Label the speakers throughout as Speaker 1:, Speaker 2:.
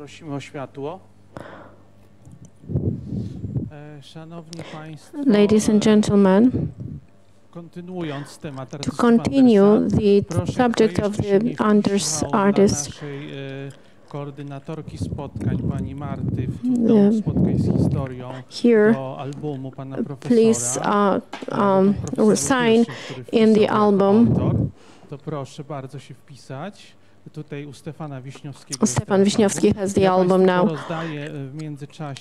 Speaker 1: Prosimy o światło. Szanowni Państwo,
Speaker 2: Ladies and gentlemen,
Speaker 1: kontynuując temat
Speaker 2: to continue the subject of the Anders artist,
Speaker 1: koordynatorki spotkań pani Marty w domu spotkań z historią
Speaker 2: here,
Speaker 1: do albumu pana
Speaker 2: please sign in the album.
Speaker 1: To proszę bardzo się wpisać. Tutaj u Stefana Wiśniowskiego.
Speaker 2: Stefan Wiśniowski has the album now.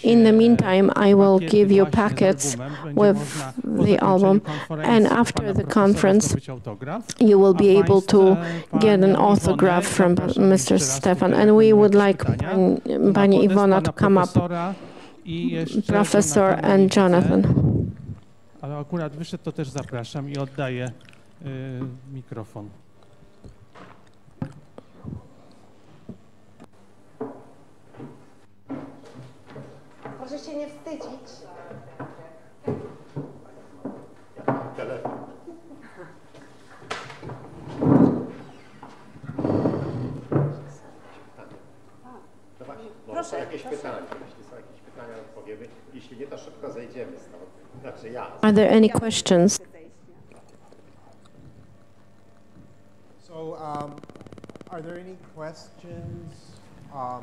Speaker 2: In the meantime, I will give you packets with the album, and after the conference, you will be able to get an autograph from Mr. Stefan, and we would like Pani Iwona to come up, Professor and Jonathan.
Speaker 1: Ale akurat wyszedł, to też zapraszam i oddaję mikrofon.
Speaker 3: Proszę się nie wstydzić.
Speaker 4: Telefon. Proszę, jakieś pytania, jeśli są jakieś pytania, odpowiemy. Jeśli nie, to szybko zejdziemy stąd. Znaczy ja.
Speaker 2: Are there any questions?
Speaker 5: So, are there any questions for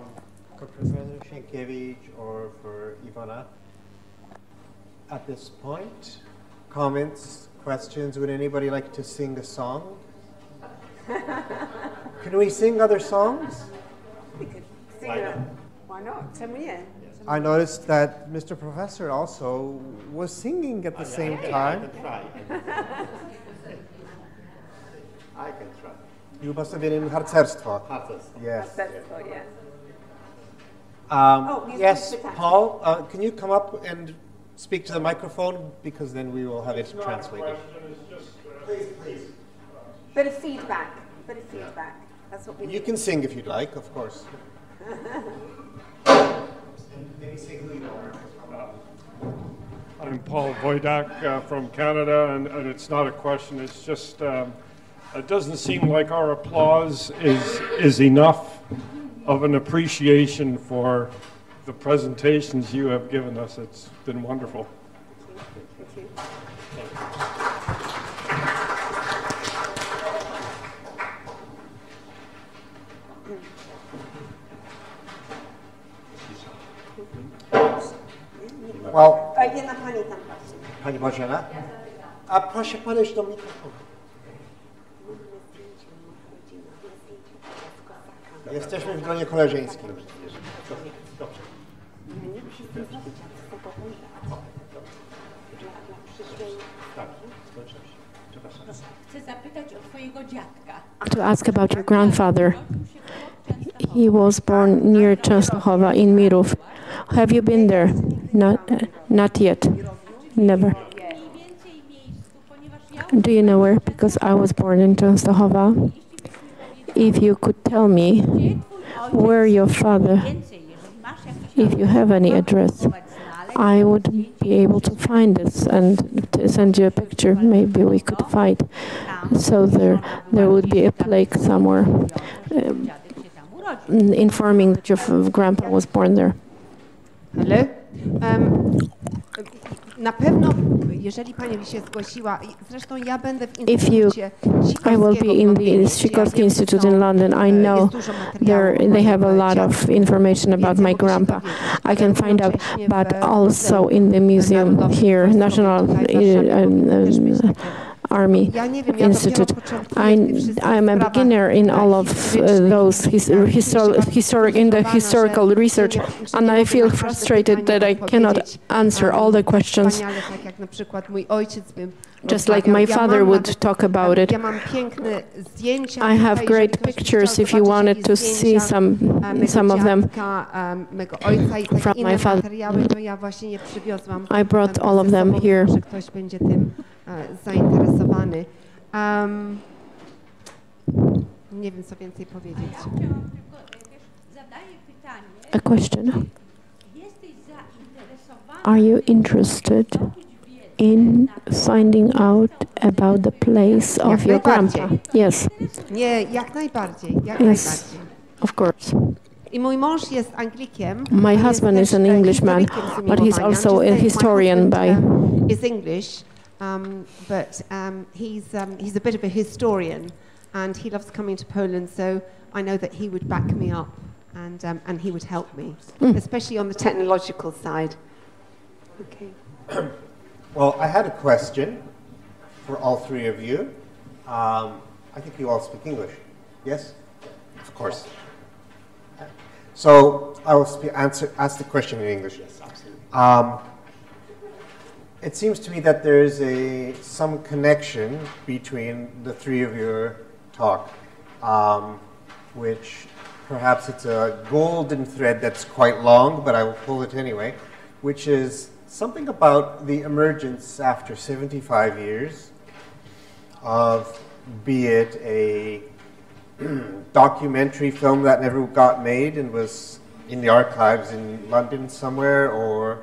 Speaker 5: Professor Sienkiewicz or for Iwona at this point? Comments, questions? Would anybody like to sing a song? Can we sing other songs?
Speaker 3: We could sing
Speaker 4: Why not?
Speaker 3: Why not? Czemu nie?
Speaker 5: I noticed that Mr. Professor also was singing at the same time.
Speaker 4: I can try. I can try.
Speaker 5: You must have been in harcerstwo.
Speaker 4: Harcerstwo.
Speaker 5: Yes.
Speaker 3: Harcerstwo, yes.
Speaker 5: Yes, Paul, can you come up and speak to the microphone, because then we will have it translated. Please.
Speaker 3: Bit of feedback. That's what we need.
Speaker 5: You can sing if you'd like, of course. Maybe say who you are.
Speaker 6: I'm Paul Wojdak from Canada, and it's not a question, it's just, it doesn't seem like our applause is enough of an appreciation for the presentations you have given us. It's been wonderful.
Speaker 3: Thank you.
Speaker 5: Well,
Speaker 3: Jedna pani tam patrzy.
Speaker 5: Pani Bożena, a proszę podejść do mikrofonu. Jesteśmy w gronie koleżeńskim.
Speaker 4: Dobrze. Tak, przepraszam.
Speaker 7: Chcę zapytać o twojego dziadka.
Speaker 2: To ask about your grandfather. He was born near Częstochowa in Mirów. Have you been there? Not yet. Never. Do you know where? Because I was born in Częstochowa. If you could tell me where your father, if you have any address, I would be able to find this and to send you a picture. Maybe we could fight. So there would be a plaque somewhere informing that your grandpa was born there.
Speaker 3: Hello? Na pewno, jeżeli pani by się zgłosiła, zresztą ja będę w Instytucie
Speaker 2: I will be in the Sikorski Institute in London. I know they have a lot of information about my grandpa. I can find out, but also in the museum here, National Army Institute. I'm a beginner in all of those historical research, and I feel frustrated that I cannot answer all the questions, just like my father would talk about it. I have great pictures if you wanted to see some of them from my father. I brought all of them here.
Speaker 3: Zainteresowany. Nie wiem, co więcej powiedzieć.
Speaker 2: A question. Are you interested in finding out about the place of your grandpa? Yes.
Speaker 3: Nie, jak najbardziej.
Speaker 2: Yes, of course.
Speaker 3: I mój mąż jest Anglikiem.
Speaker 2: My husband is an Englishman, but he's also a historian by.
Speaker 3: Is English, but he's a bit of a historian, and he loves coming to Poland. So I know that he would back me up, and he would help me, especially on the technological side. Okay.
Speaker 5: Well, I had a question for all three of you. I think you all speak English. Yes? Of course. So I will ask the question in English.
Speaker 4: Yes, absolutely.
Speaker 5: It seems to me that there is some connection between the three of your talk, which perhaps it's a golden thread that's quite long, but I will pull it anyway, which is something about the emergence after 75 years of, be it a documentary film that never got made and was in the archives in London somewhere, or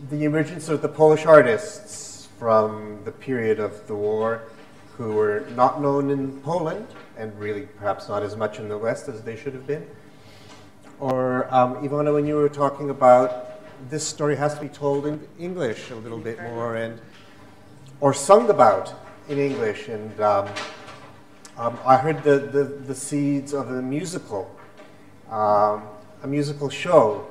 Speaker 5: the emergence of the Polish artists from the period of the war who were not known in Poland and really perhaps not as much in the West as they should have been. Or Ivana, when you were talking about this story has to be told in English a little bit more, or sung about in English, and I heard the seeds of a musical show.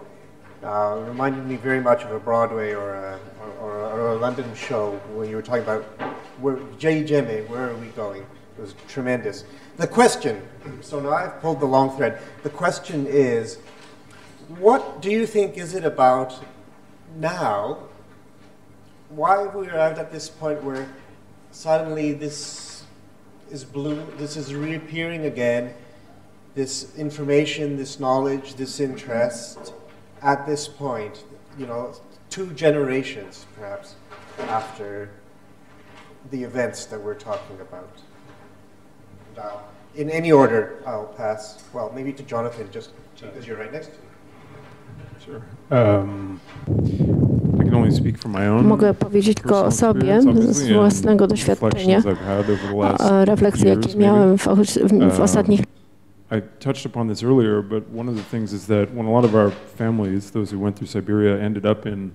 Speaker 5: Reminded me very much of a Broadway or a London show when you were talking about where are we going? It was tremendous. The question, so now I've pulled the long thread. The question is, what do you think is it about now? Why have we arrived at this point where suddenly this is reappearing again, this information, this knowledge, this interest, at this point, 2 generations perhaps after the events that we're talking about? In any order, I'll pass, well, maybe to Jonathan, just because you're right next to me.
Speaker 6: Sure. I can only speak from my own.
Speaker 2: Mogę powiedzieć tylko o sobie, z własnego doświadczenia, refleksje, jakie miałem w ostatnich.
Speaker 6: I touched upon this earlier, but one of the things is that when a lot of our families, those who went through Siberia, ended up in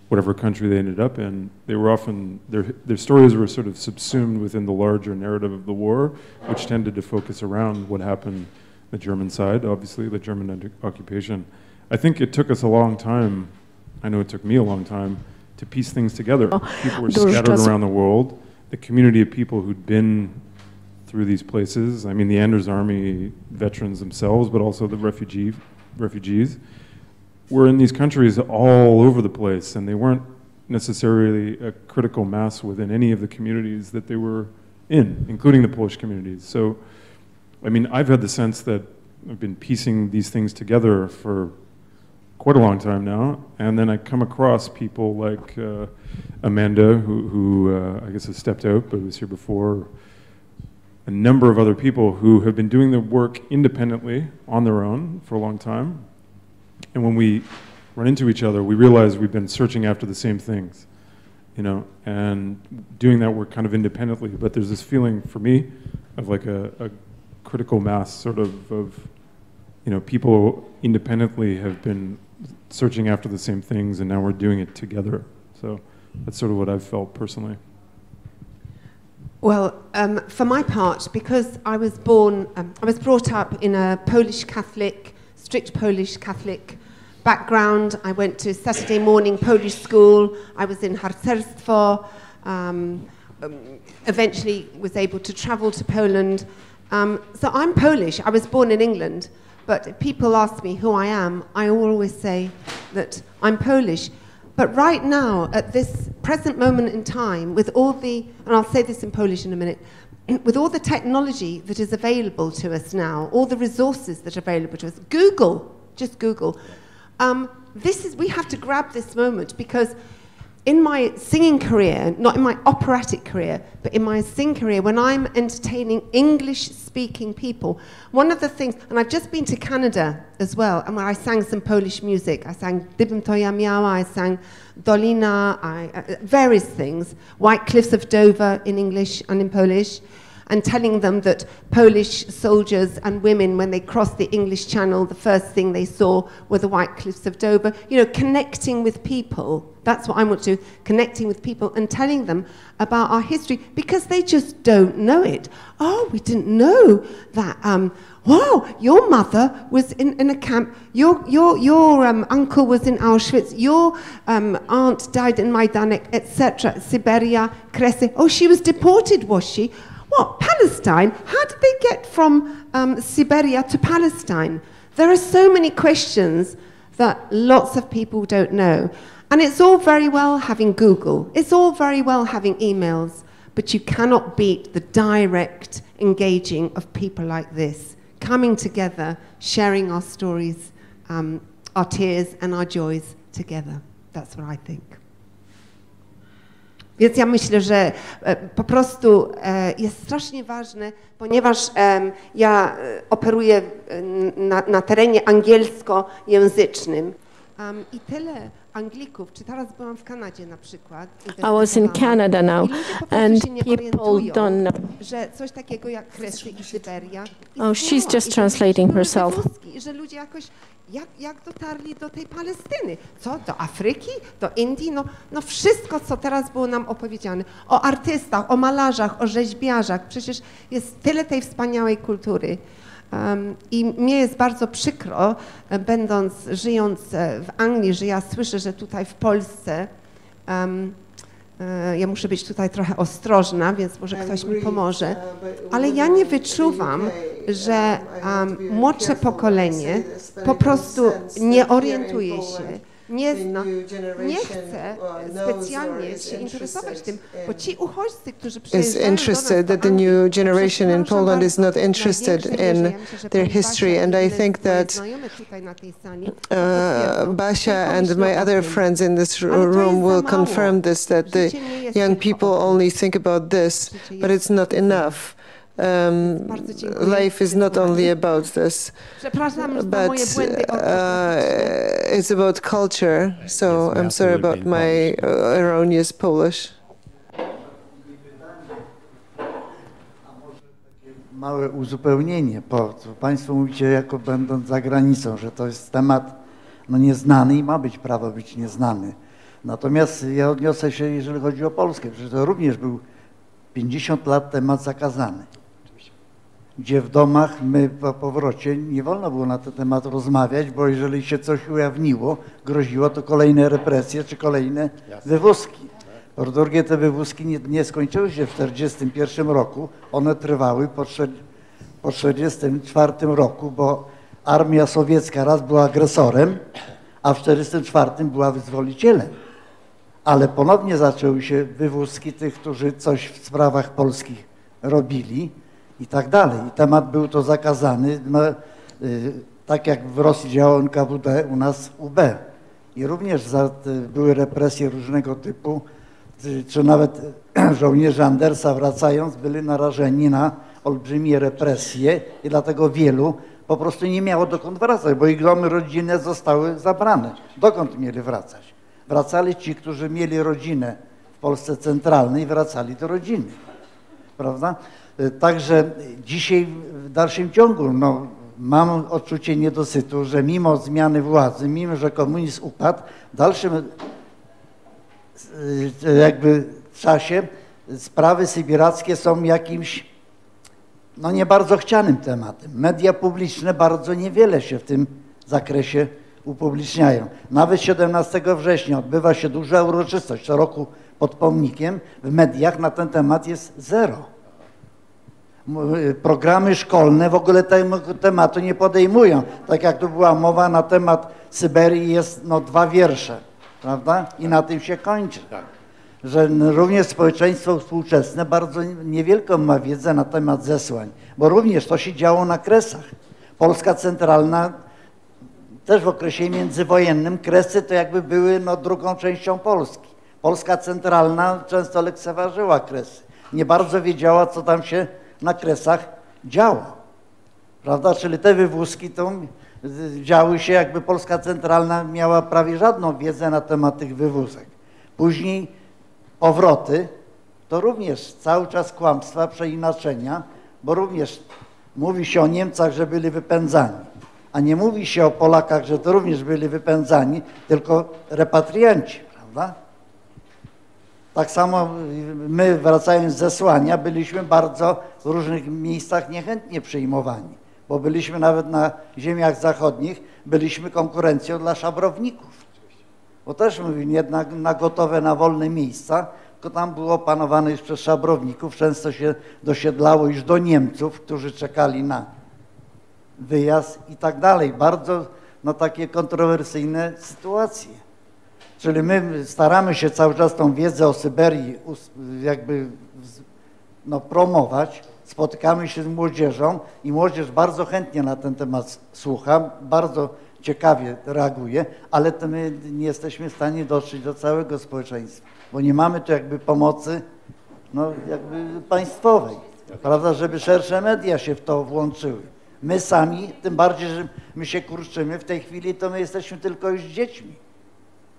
Speaker 6: whatever country they ended up in, they were often, their stories were sort of subsumed within the larger narrative of the war, which tended to focus around what happened the German side, obviously, the German occupation. I think it took us a long time, I know it took me a long time, to piece things together. People were scattered around the world. The community of people who'd been through these places, I mean the Anders Army veterans themselves, but also the refugees, were in these countries all over the place, and they weren't necessarily a critical mass within any of the communities that they were in, including the Polish communities. So, I mean, I've had the sense that I've been piecing these things together for quite a long time now, and then I come across people like Amanda, who I guess has stepped out, but was here before, a number of other people who have been doing the work independently on their own for a long time. And when we run into each other, we realize we've been searching after the same things, and doing that work kind of independently. But there's this feeling for me of like a critical mass sort of people independently have been searching after the same things, and now we're doing it together. So that's sort of what I've felt personally.
Speaker 3: Well, for my part, because I was brought up in a strict Polish Catholic background. I went to Saturday morning Polish school. I was in harcerstwo. Eventually was able to travel to Poland. So I'm Polish. I was born in England. But if people ask me who I am, I always say that I'm Polish. But right now, at this present moment in time, with all the, and I'll say this in Polish in a minute, with all the technology that is available to us now, all the resources that are available to us, just Google, we have to grab this moment, because in my singing career, not in my operatic career, but in my singing career, when I'm entertaining English-speaking people, one of the things, and I've just been to Canada as well, and where I sang some Polish music. I sang Gdybym to ja miała, I sang Dolina, various things, White Cliffs of Dover in English and in Polish. and telling them that Polish soldiers and women, when they crossed the English Channel, the first thing they saw were the White Cliffs of Dover. You know, connecting with people. That's what I want to do, connecting with people and telling them about our history, because they just don't know it. Oh, we didn't know that, wow, your mother was in a camp, your uncle was in Auschwitz, your aunt died in Majdanek, etc., Siberia, Kresy. Oh, she was deported, was she? What, Palestine? How did they get from Siberia to Palestine? There are so many questions that lots of people don't know. And it's all very well having Google, it's all very well having emails, but you cannot beat the direct engaging of people like this, coming together, sharing our stories, our tears and our joys together. That's what I think. Więc ja myślę, że po prostu jest strasznie ważne, ponieważ ja operuję na terenie angielskojęzycznym i tyle Anglików, czy teraz byłam w Kanadzie na przykład.
Speaker 2: I was in Canada now, and people don't know.
Speaker 3: Że coś takiego jak Kresy i Syberia.
Speaker 2: Oh, she's just translating herself.
Speaker 3: Że ludzie jakoś, jak dotarli do tej Palestyny? Co? Do Afryki? Do Indii? No wszystko, co teraz było nam opowiedziane. O artystach, o malarzach, o rzeźbiarzach. Przecież jest tyle tej wspaniałej kultury. I mnie jest bardzo przykro, żyjąc w Anglii, że ja słyszę, że tutaj w Polsce, ja muszę być tutaj trochę ostrożna, więc może ktoś mi pomoże, ale ja nie wyczuwam, że młodsze pokolenie po prostu nie orientuje się, nie zna, nie chce specjalnie się interesować tym, bo ci uchodźcy, którzy przyjeżdżają do nas,
Speaker 8: interested, that the new generation in Poland is not interested in their history, and I think that Basia and my other friends in this room will confirm this, that the young people only think about this, but it's not enough. Life is not only about this, but it's about culture. So I'm sorry about my erroneous Polish.
Speaker 9: Małe uzupełnienie, bo Państwo mówicie, jako będąc za granicą, że to jest temat nieznany i ma być prawo być nieznany. Natomiast ja odniosę się, jeżeli chodzi o Polskę, przecież to również był 50 lat temat zakazany, gdzie w domach my po powrocie nie wolno było na ten temat rozmawiać, bo jeżeli się coś ujawniło, groziło to kolejne represje czy kolejne wywózki. Po drugie, te wywózki nie skończyły się w 1941 roku, one trwały po 1944 roku, bo armia sowiecka raz była agresorem, a w 1944 była wyzwolicielem. Ale ponownie zaczęły się wywózki tych, którzy coś w sprawach polskich robili i tak dalej. I temat był to zakazany, tak jak w Rosji działał NKWD, u nas UB. I również były represje różnego typu, czy nawet żołnierze Andersa wracając byli narażeni na olbrzymie represje i dlatego wielu po prostu nie miało dokąd wracać, bo ich domy rodzinne zostały zabrane. Dokąd mieli wracać? Wracali ci, którzy mieli rodzinę w Polsce centralnej, wracali do rodziny, prawda? Także dzisiaj w dalszym ciągu mam odczucie niedosytu, że mimo zmiany władzy, mimo że komunizm upadł, w dalszym jakby czasie sprawy sybirackie są jakimś nie bardzo chcianym tematem. Media publiczne bardzo niewiele się w tym zakresie upubliczniają. Nawet 17 września odbywa się duża uroczystość, co roku pod pomnikiem. W mediach na ten temat jest zero. Programy szkolne w ogóle tego tematu nie podejmują. Tak jak tu była mowa na temat Syberii, jest 2 wiersze, prawda? I na tym się kończy. Że również społeczeństwo współczesne bardzo niewielką ma wiedzę na temat zesłań, bo również to się działo na Kresach. Polska centralna też w okresie międzywojennym, Kresy to jakby były drugą częścią Polski. Polska centralna często lekceważyła Kresy. Nie bardzo wiedziała, co tam się na Kresach działo, prawda? Czyli te wywózki to działy się, jakby Polska centralna miała prawie żadną wiedzę na temat tych wywózek. Później powroty to również cały czas kłamstwa, przeinaczenia, bo również mówi się o Niemcach, że byli wypędzani, a nie mówi się o Polakach, że to również byli wypędzani, tylko repatrianci, prawda? Tak samo my, wracając z zesłania, byliśmy bardzo w różnych miejscach niechętnie przyjmowani, bo byliśmy nawet na ziemiach zachodnich, byliśmy konkurencją dla szabrowników. Bo też mówię, nie na gotowe, na wolne miejsca, tylko tam było panowane już przez szabrowników, często się dosiedlało już do Niemców, którzy czekali na wyjazd i tak dalej. Bardzo takie kontrowersyjne sytuacje. Czyli my staramy się cały czas tą wiedzę o Syberii jakby promować, spotykamy się z młodzieżą i młodzież bardzo chętnie na ten temat słucha, bardzo ciekawie reaguje, ale to my nie jesteśmy w stanie dotrzeć do całego społeczeństwa, bo nie mamy tu jakby pomocy jakby państwowej, prawda, żeby szersze media się w to włączyły. My sami, tym bardziej, że my się kurczymy, w tej chwili to my jesteśmy tylko już dziećmi,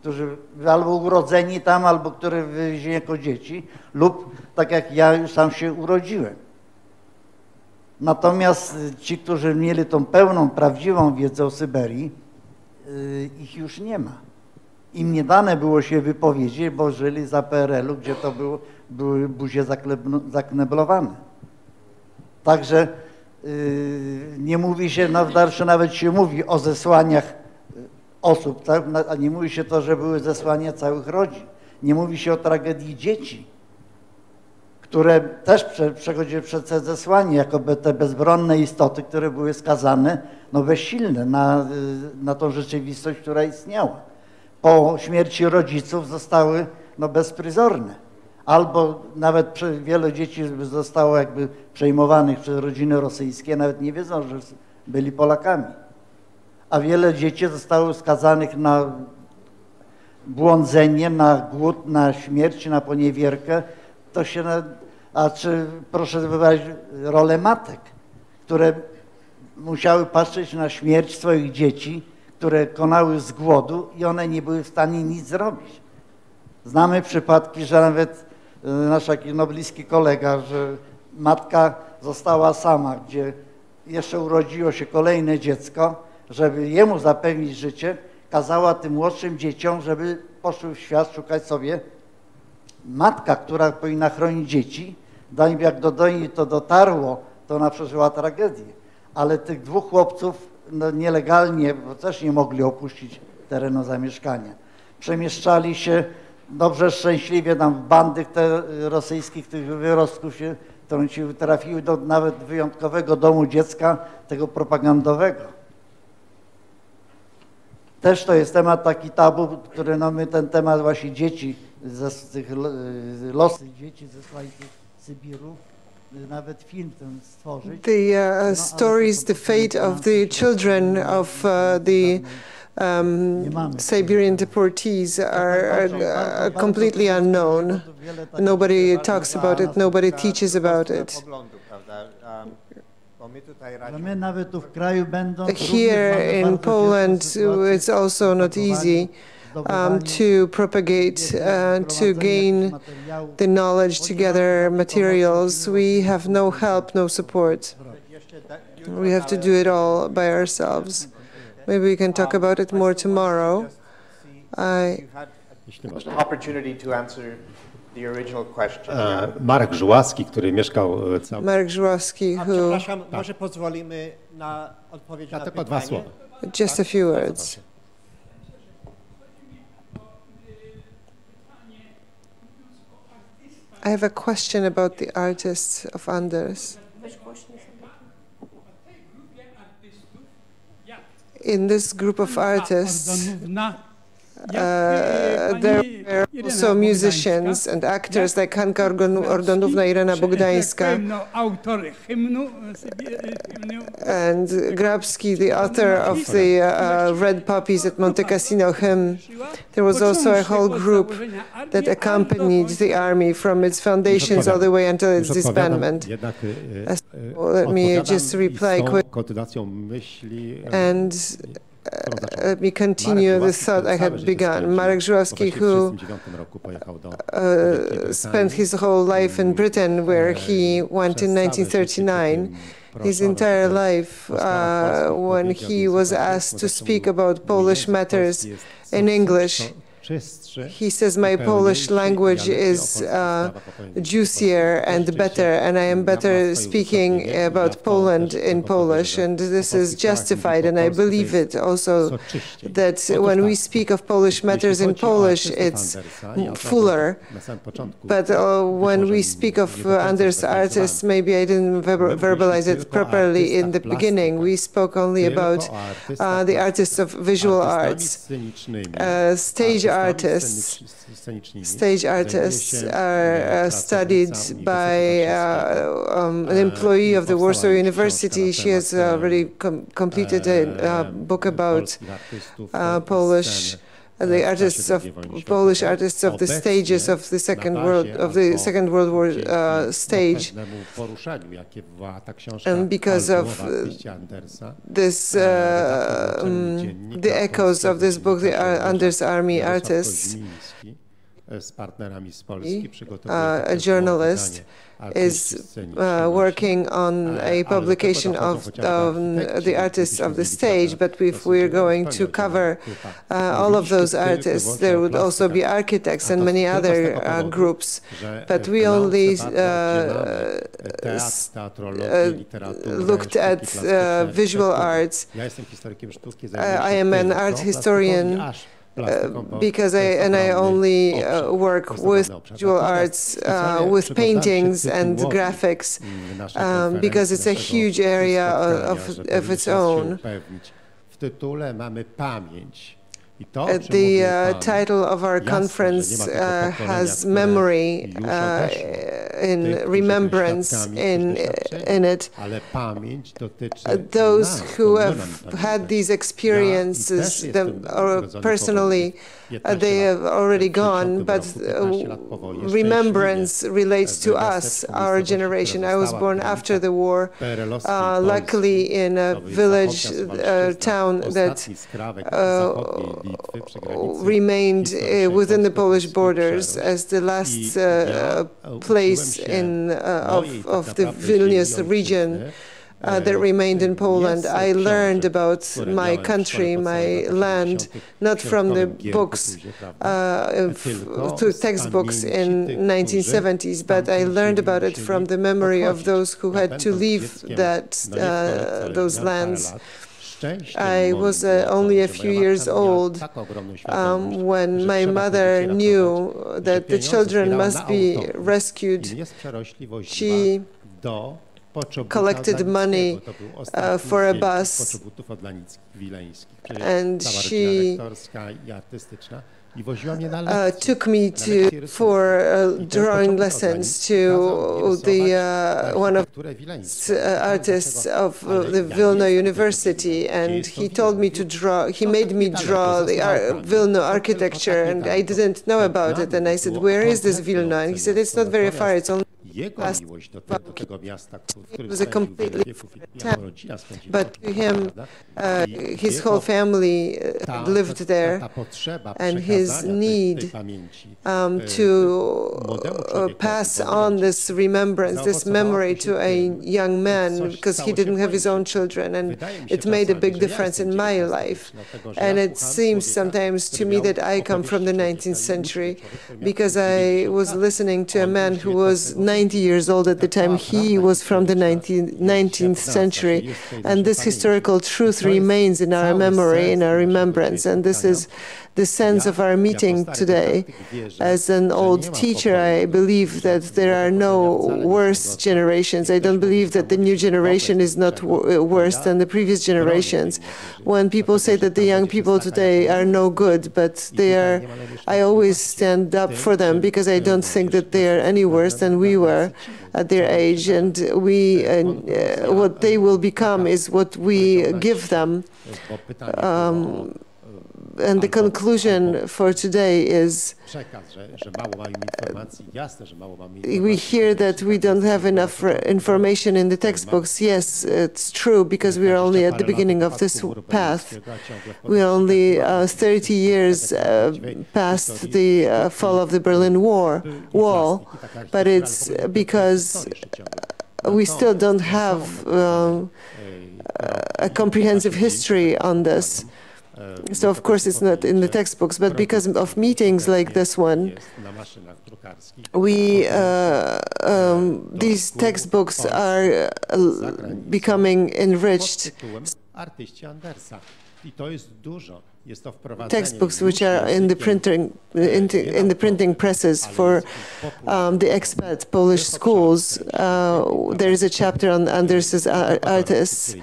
Speaker 9: którzy albo urodzeni tam, albo które wywieźli jako dzieci, lub tak jak ja już sam się urodziłem. Natomiast ci, którzy mieli tą pełną, prawdziwą wiedzę o Syberii, ich już nie ma. Im nie dane było się wypowiedzieć, bo żyli za PRL-u, gdzie to były buzie zakneblowane. Także nie mówi się, w dalsze nawet się mówi o zesłaniach osób, tak? A nie mówi się to, że były zesłania całych rodzin. Nie mówi się o tragedii dzieci, które też przechodziły przez te zesłanie, jako te bezbronne istoty, które były skazane, bezsilne na tą rzeczywistość, która istniała. Po śmierci rodziców zostały bezpryzorne. Albo nawet wiele dzieci zostało jakby przejmowanych przez rodziny rosyjskie, nawet nie wiedzą, że byli Polakami. A wiele dzieci zostało skazanych na błądzenie, na głód, na śmierć, na poniewierkę. To się, proszę wyobrazić rolę matek, które musiały patrzeć na śmierć swoich dzieci, które konały z głodu i one nie były w stanie nic zrobić. Znamy przypadki, że nawet nasz taki bliski kolega, że matka została sama, gdzie jeszcze urodziło się kolejne dziecko, żeby jemu zapewnić życie, kazała tym młodszym dzieciom, żeby poszły w świat szukać sobie. Matka, która powinna chronić dzieci, jak do niej to dotarło, to ona przeżyła tragedię. Ale tych dwóch chłopców nielegalnie, bo też nie mogli opuścić terenu zamieszkania. Przemieszczali się dobrze, szczęśliwie tam w bandy te rosyjskich, tych wyrostków się, które się trafiły do nawet wyjątkowego domu dziecka, tego propagandowego. Też to jest temat taki tabu, który my ten temat właśnie dzieci, losy dzieci ze slajdu Sybiru, nawet film ten stworzyć.
Speaker 8: The stories, the fate of the children of the Siberian deportees are completely unknown. Nobody talks about it, nobody teaches about it. Here in Poland, it's also not easy to propagate, to gain the knowledge, to gather materials. We have no help, no support. We have to do it all by ourselves. Maybe we can talk about it more tomorrow.
Speaker 5: Opportunity to answer the original question.
Speaker 4: Marek Żuławski, który mieszkał
Speaker 8: Marek Żuławski, who...
Speaker 10: Przepraszam, może pozwolimy na odpowiedź na
Speaker 4: tylko dwa słowa.
Speaker 8: Just a few words. I have a question about the artists of Anders. In this group of artists, there were also musicians and actors like Hanka Ordonówna, Irena Bogdańska, and Grabski, the author of the Red Poppies at Monte Cassino hymn. There was also a whole group that accompanied the army from its foundations all the way until its disbandment. Let me just reply quickly. And let me continue the thought I had begun. Marek Żuławski, who spent his whole life in Britain, where he went in 1939, his entire life, when he was asked to speak about Polish matters in English, he says, my Polish language is juicier and better, and I am better speaking about Poland in Polish, and this is justified, and I believe it also, that when we speak of Polish matters in Polish, it's fuller, but when we speak of Anders' artists, maybe I didn't verbalize it properly in the beginning. We spoke only about the artists of visual arts, stage artists. Stage artists are studied by an employee of the Warsaw University. She has already completed a book about Polish. The artists of Polish artists of the stages of the Second World War stage, and because of this, the echoes of this book, the Anders Army Artists, a journalist is working on a publication of the artists of the stage, but if we're going to cover all of those artists, there would also be architects and many other groups, but we only looked at visual arts. I am an art historian, because I only work with visual arts, with paintings and graphics, because it's a huge area of its own. The title of our conference has memory in remembrance in it. Those who have had these experiences personally, they have already gone, but remembrance relates to us, our generation. I was born after the war, luckily in a village town that remained within the Polish borders as the last place of the Vilnius region that remained in Poland. I learned about my country, my land, not from the books, through textbooks in 1970s, but I learned about it from the memory of those who had to leave those lands. I was only a few years old when my mother knew that the children must be rescued. She collected money for a bus, and she took me for drawing lessons to one of the artists of the Vilna University, and he told me to draw. He made me draw the Vilna architecture, and I didn't know about it. And I said, "Where is this Vilna?" And he said, "It's not very far. It's only." It was a completely different town, but to him, his whole family lived there, and his need to pass on this remembrance, this memory to a young man, because he didn't have his own children, and it made a big difference in my life. And it seems sometimes to me that I come from the 19th century, because I was listening to a man who was 90 years old at the time. He was from the 19th century, and this historical truth remains in our memory, in our remembrance, and this is the sense of our meeting today. As an old teacher, I believe that there are no worse generations. I don't believe that the new generation is not worse than the previous generations. When people say that the young people today are no good, but they are, I always stand up for them, because I don't think that they are any worse than we were at their age, and what they will become is what we give them. and the conclusion for today is we hear that we don't have enough information in the textbooks. Yes, it's true, because we are only at the beginning of this path. We are only 30 years past the fall of the Berlin Wall, but it's because we still don't have a comprehensive history on this. So of course it's not in the textbooks, but because of meetings like this one, these textbooks are becoming enriched. Textbooks which are in the printing presses for the expat Polish schools. There is a chapter on Anders's artists,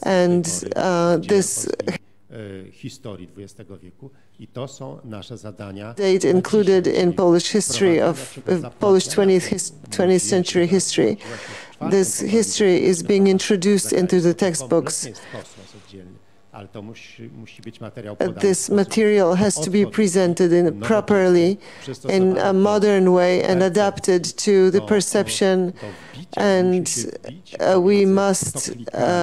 Speaker 8: and this date included in Polish history of Polish 20th century history. This history is being introduced into the textbooks. This material has to be presented properly in a modern way and adapted to the perception, and we must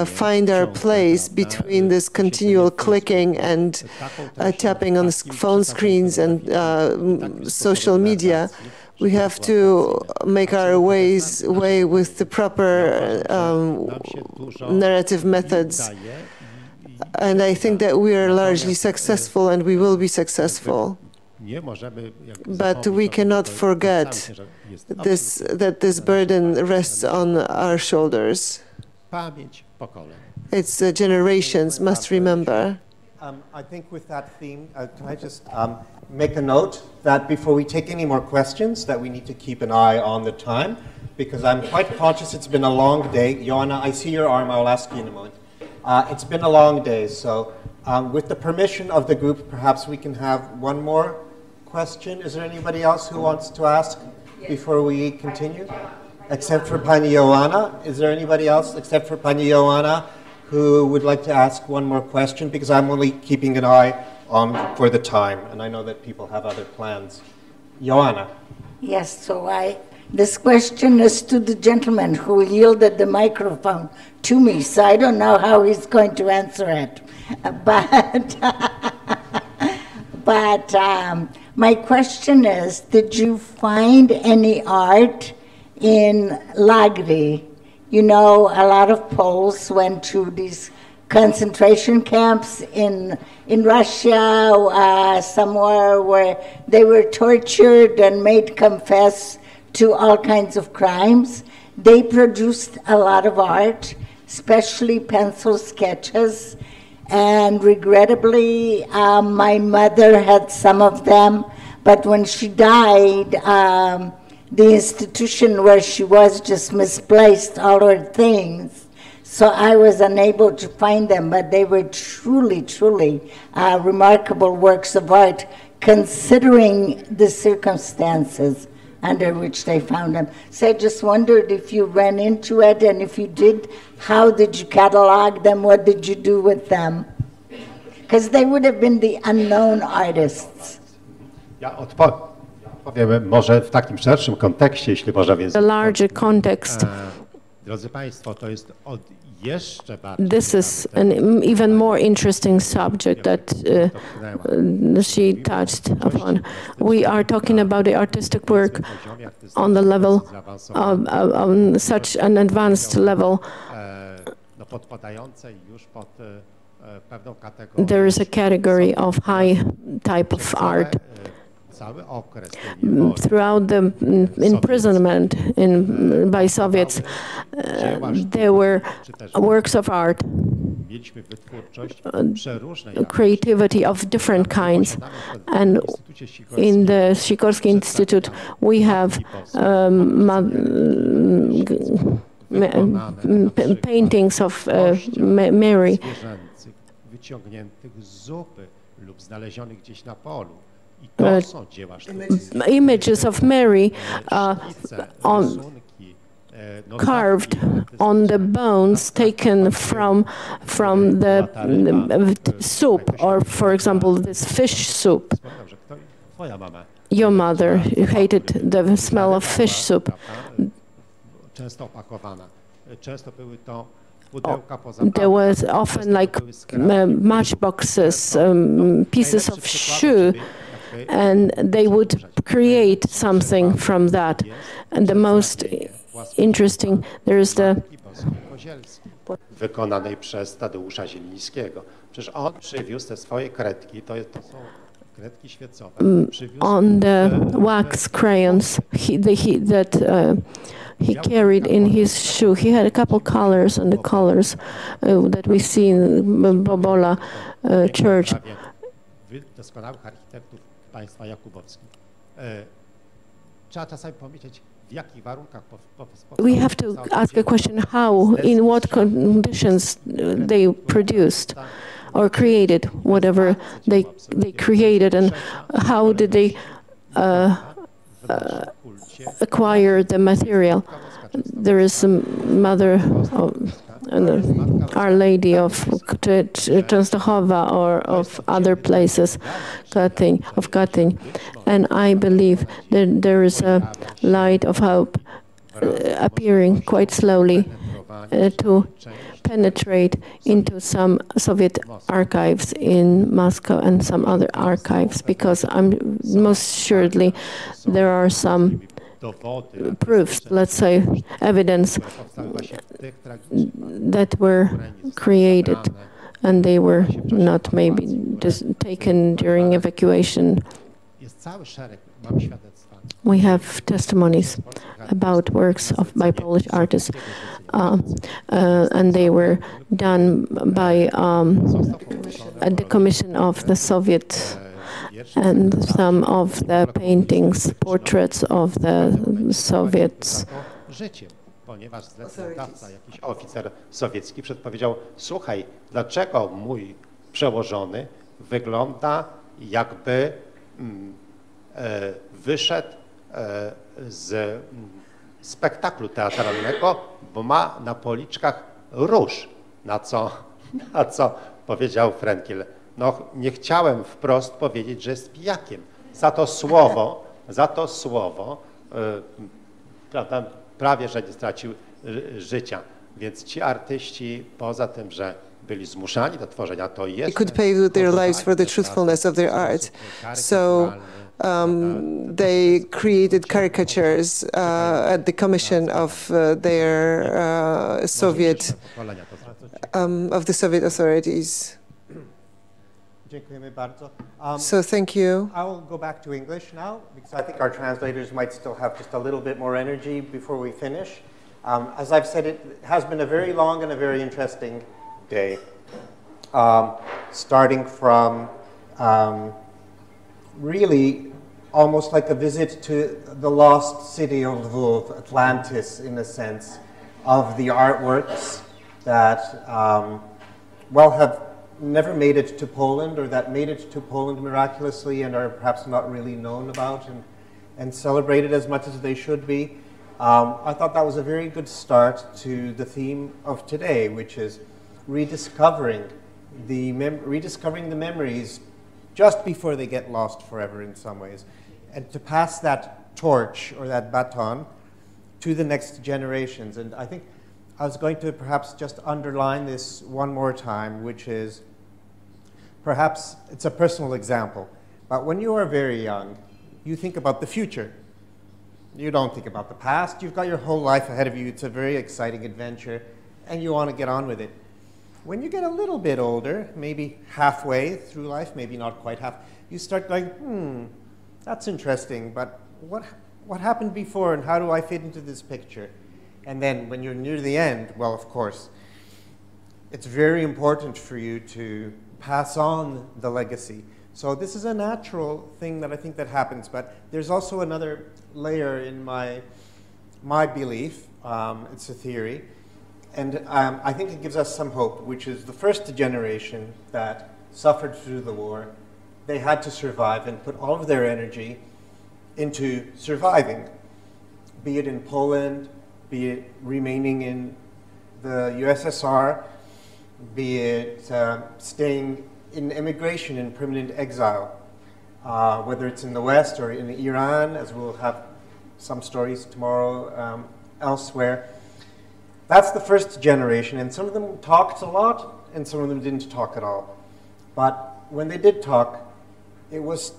Speaker 8: find our place between this continual clicking and tapping on phone screens and social media. We have to make our way with the proper narrative methods. And I think that we are largely successful, and we will be successful. But we cannot forget that this burden rests on our shoulders. It's generations must remember.
Speaker 5: I think with that theme, can I just make a note that before we take any more questions, that we need to keep an eye on the time, because I'm quite conscious it's been a long day. Joanna, I see your arm. I'll ask you in a moment. It's been a long day, so with the permission of the group, perhaps we can have one more question. Is there anybody else who wants to ask before we continue? Except for Pani Joanna. Is there anybody else except for Pani Joanna who would like to ask one more question? Because I'm only keeping an eye on for the time, and I know that people have other plans. Joanna.
Speaker 11: Yes, this question is to the gentleman who yielded the microphone to me, so I don't know how he's going to answer it. But my question is, did you find any art in Lagry? You know, a lot of Poles went to these concentration camps in Russia, somewhere where they were tortured and made confess to all kinds of crimes. They produced a lot of art, especially pencil sketches, and regrettably, my mother had some of them, but when she died, the institution where she was just misplaced all her things, so I was unable to find them, but they were truly, truly remarkable works of art, considering the circumstances under which they found them. So I just wondered if you ran into it, and if you did, how did you catalog them? What did you do with them? Because they would have been the unknown artists.
Speaker 4: Ja odpowiem może w takim szerszym kontekście, jeśli można, więc...
Speaker 2: A larger context.
Speaker 4: Drodzy Państwo, to jest
Speaker 2: This is an even more interesting subject that she touched upon. We are talking about the artistic work on the level on such an advanced level. There is a category of high type of art. Throughout the imprisonment by Soviets, there were works of art, creativity of different kinds. And in the Sikorski Institute, we have paintings of Mary, images of Mary carved on the bones taken from the soup, or for example, this fish soup. Your mother hated the smell of fish soup. There was often like matchboxes, pieces of shoe, and they would create something from that. And the most interesting, there is the
Speaker 4: wykonanej przez Tadeusza Zielińskiego. Przecież on przywiózł te swoje kredki, to są kredki świecowe.
Speaker 2: On the wax crayons he carried in his shoe. He had a couple colors, and the colors that we see in Bobola church.
Speaker 4: Doskonałych architektów państwa jakubowskich. Trzeba czasami pomyśleć, w jakich warunkach
Speaker 2: we have to ask a question: how, in what conditions they produced or created whatever they created, and how did they acquire the material. There is a mother Our Lady of Częstochowa or of other places, Katyń, and I believe that there is a light of hope appearing quite slowly to penetrate into some Soviet archives in Moscow and some other archives, because I'm most assuredly there are some proofs, let's say, evidence that were created and they were not maybe just taken during evacuation. We have testimonies about works by Polish artists, and they were done by at the commission of the Soviet, and some of the paintings, portraits of the Soviets.
Speaker 4: Ponieważ zleceniodawca, jakiś oficer sowiecki przedpowiedział: słuchaj, dlaczego mój przełożony wygląda, jakby wyszedł z spektaklu teatralnego, bo ma na policzkach róż, na co powiedział Frenkiel: no, nie chciałem wprost powiedzieć, że jest pijakiem. Za to słowo prawda, prawie że nie stracił życia. Więc ci artyści, poza tym, że byli zmuszani do tworzenia, to jest...
Speaker 8: They could pay with their lives for the truthfulness of their art. So they created caricatures at the commission of their Soviet, of the Soviet authorities. So thank you.
Speaker 10: I will go back to English now, because I think our translators might still have just a little bit more energy before we finish. As I've said, it has been a very long and a very interesting day, starting from really almost like a visit to the lost city of Lvov, Atlantis, in a sense, of the artworks that, well, have never made it to Poland, or that made it to Poland miraculously and are perhaps not really known about and celebrated as much as they should be. I thought that was a very good start to the theme of today, which is rediscovering the memories just before they get lost forever in some ways, and to pass that torch or that baton to the next generations. And I think I was going to perhaps just underline this one more time, which is, perhaps it's a personal example, but when you are very young, you think about the future. You don't think about the past. You've got your whole life ahead of you. It's a very exciting adventure, and you want to get on with it. When you get a little bit older, maybe halfway through life, maybe not quite half, you start going, that's interesting, but what happened before, and how do I fit into this picture? And then when you're near the end, well, of course, it's very important for you to pass on the legacy. So this is a natural thing that I think that happens, but there's also another layer in my belief. It's a theory, and I think it gives us some hope, which is the first generation that suffered through the war. They had to survive and put all of their energy into surviving, be it in Poland, be it remaining in the USSR, be it staying in emigration in permanent exile, whether it's in the West or in Iran, as we'll have some stories tomorrow elsewhere. That's the first generation, and some of them talked a lot, and some of them didn't talk at all. But when they did talk, it was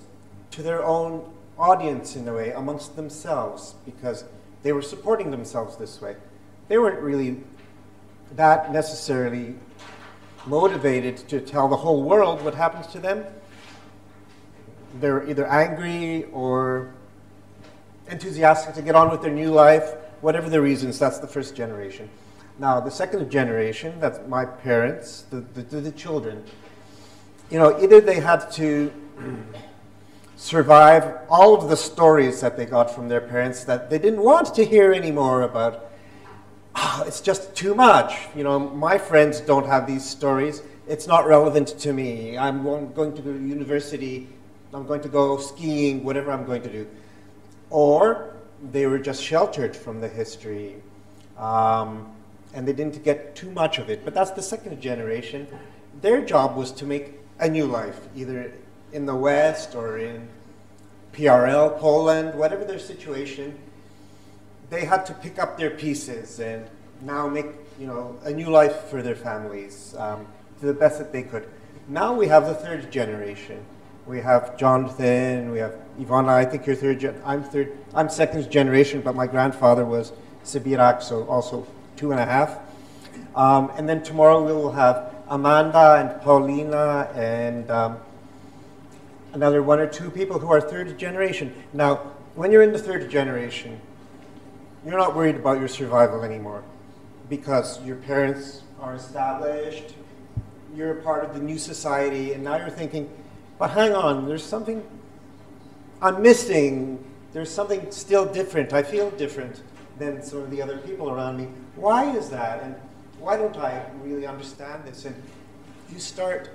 Speaker 10: to their own audience in a way, amongst themselves, because they were supporting themselves this way. They weren't really that necessarily motivated to tell the whole world what happens to them. They're either angry or enthusiastic to get on with their new life, whatever the reasons. That's the first generation. Now, the second generation, that's my parents, the children, you know, either they had to survive all of the stories that they got from their parents that they didn't want to hear anymore about. Oh, it's just too much. You know, my friends don't have these stories. It's not relevant to me. I'm going to go to university. I'm going to go skiing, whatever I'm going to do. Or they were just sheltered from the history. And they didn't get too much of it. But that's the second generation. Their job was to make a new life, either in the West or in PRL, Poland, whatever their situation. They had to pick up their pieces and now make, you know, a new life for their families to the best that they could. Now we have the third generation. We have Jonathan, we have Ivana. I think you're I'm second generation, but my grandfather was Sibirak, so also 2.5. And then tomorrow we will have Amanda and Paulina and another 1 or 2 people who are third generation. Now, when you're in the third generation, you're not worried about your survival anymore because your parents are established, you're a part of the new society, and now you're thinking, but hang on, there's something I'm missing. There's something still different. I feel different than some of the other people around me. Why is that? And why don't I really understand this? And you start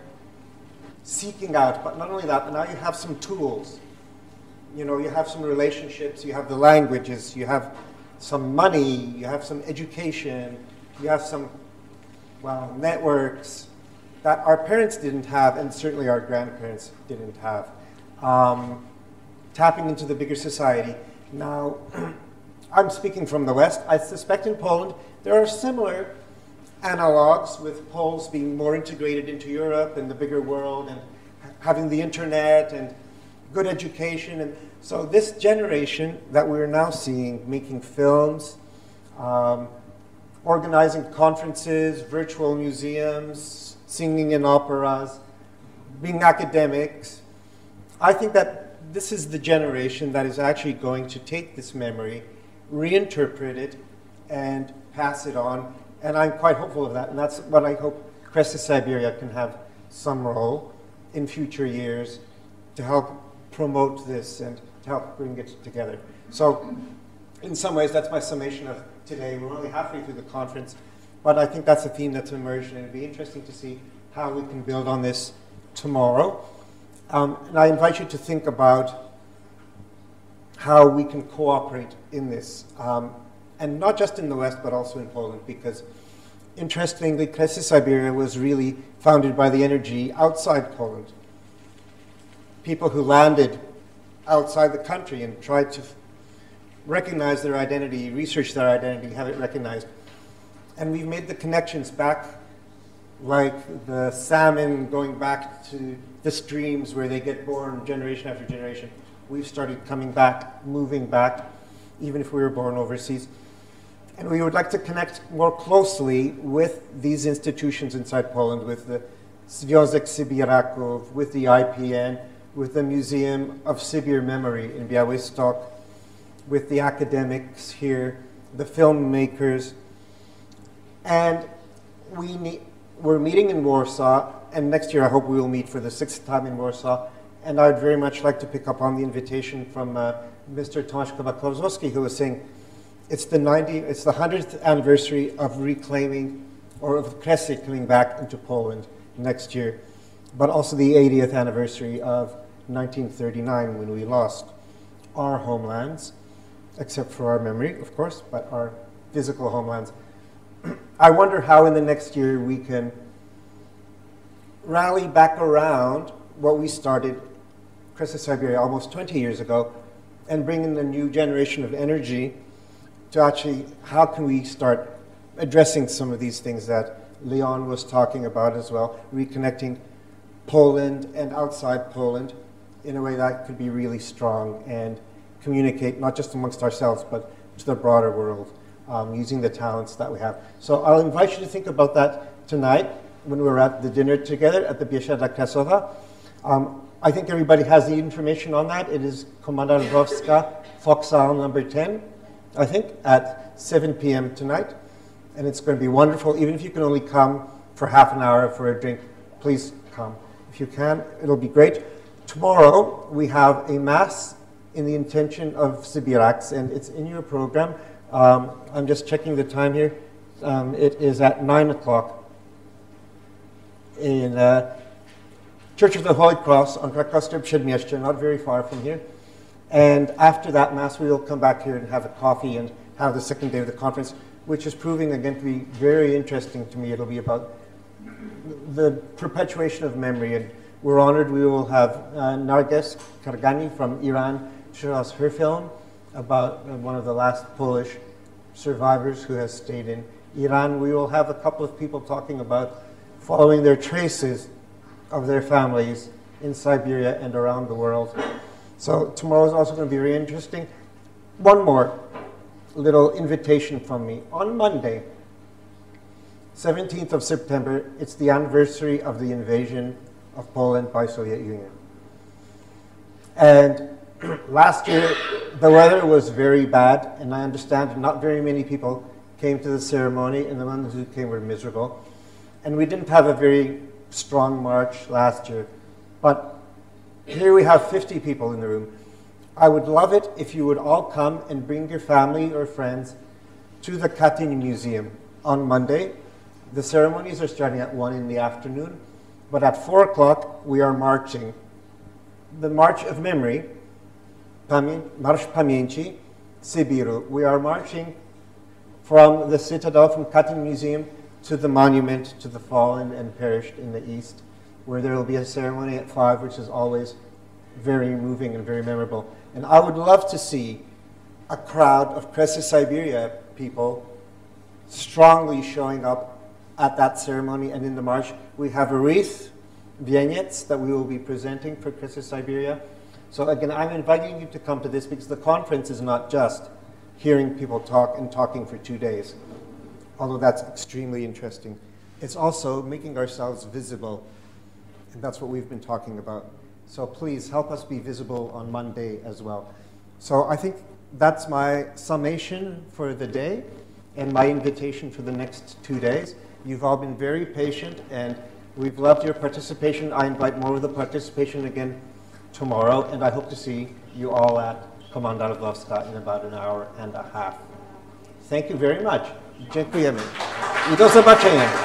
Speaker 10: seeking out, but not only that, but now you have some tools. You know, you have some relationships, you have the languages, you have some money, you have some education, you have some, well, networks that our parents didn't have, and certainly our grandparents didn't have. Tapping into the bigger society. Now, I'm speaking from the West. I suspect in Poland there are similar analogs, with Poles being more integrated into Europe and the bigger world and having the internet and good education. And so this generation that we're now seeing making films, organizing conferences, virtual museums, singing in operas, being academics, I think that this is the generation that is actually going to take this memory, reinterpret it, and pass it on. And I'm quite hopeful of that. And that's what I hope Kresy Siberia can have some role in future years to help promote this and to help bring it together. So in some ways, that's my summation of today. We're only halfway through the conference, but I think that's a theme that's emerged, and it'd be interesting to see how we can build on this tomorrow. And I invite you to think about how we can cooperate in this, and not just in the West, but also in Poland, because interestingly, Kresy Siberia was really founded by the energy outside Poland. People who landed outside the country and tried to recognize their identity, research their identity, have it recognized. And we've made the connections back, like the salmon going back to the streams where they get born generation after generation. We've started coming back, moving back, even if we were born overseas. And we would like to connect more closely with these institutions inside Poland, with the Związek Sybiraków, with the IPN, with the Museum of Sibir Memory in Białystok, with the academics here, the filmmakers. And we're meeting in Warsaw, and next year I hope we will meet for the 6th time in Warsaw. And I'd very much like to pick up on the invitation from Mr. Tomasz Kowaczkowski, who was saying it's the 100th anniversary of reclaiming, or of Kresy coming back into Poland next year, but also the 80th anniversary of 1939, when we lost our homelands, except for our memory, of course, but our physical homelands. I wonder how in the next year we can rally back around what we started, Kresy Siberia, almost 20 years ago, and bring in a new generation of energy to actually, how can we start addressing some of these things that Leon was talking about as well, reconnecting Poland and outside Poland in a way that could be really strong and communicate not just amongst ourselves, but to the broader world, using the talents that we have. So I'll invite you to think about that tonight when we're at the dinner together at the Biesiada Kresowa. I think everybody has the information on that. It is Komanda Lwowska, Foxhall number 10, I think, at 7 p.m. tonight. And it's going to be wonderful. Even if you can only come for half an hour for a drink, please come. If you can, it'll be great. Tomorrow, we have a Mass in the intention of Sybiraks, and it's in your program. I'm just checking the time here. It is at 9 o'clock in Church of the Holy Cross on Krakowskie Przedmieście, not very far from here. And after that Mass, we will come back here and have a coffee and have the second day of the conference, which is proving again to be very interesting to me. It'll be about the perpetuation of memory, and we're honored. We will have Narges Kargani from Iran show us her film about one of the last Polish survivors who has stayed in Iran. We will have a couple of people talking about following their traces of their families in Siberia and around the world. So tomorrow is also going to be very interesting. One more little invitation from me. On Monday, 17th of September, it's the anniversary of the invasion of Poland by Soviet Union. And last year, the weather was very bad, and I understand not very many people came to the ceremony, and the ones who came were miserable. And we didn't have a very strong march last year. But here we have 50 people in the room. I would love it if you would all come and bring your family or friends to the Katyń Museum on Monday. The ceremonies are starting at 1 in the afternoon, but at 4 o'clock we are marching. The March of Memory, Marsz Pamięci, Sybiru. We are marching from the citadel, from Katyń Museum, to the monument to the fallen and perished in the east, where there will be a ceremony at 5, which is always very moving and very memorable. And I would love to see a crowd of Kresy Siberia people strongly showing up at that ceremony and in the march. We have a wreath, vieniets, that we will be presenting for Kresy Siberia. So again, I'm inviting you to come to this because the conference is not just hearing people talk and talking for 2 days, although that's extremely interesting. It's also making ourselves visible, and that's what we've been talking about. So please help us be visible on Monday as well. So I think that's my summation for the day and my invitation for the next 2 days. You've all been very patient, and we've loved your participation. I invite more of the participation again tomorrow, and I hope to see you all at Komanda Lwowska in about an hour and a half. Thank you very much. Dziękujemy. I do zobaczenia.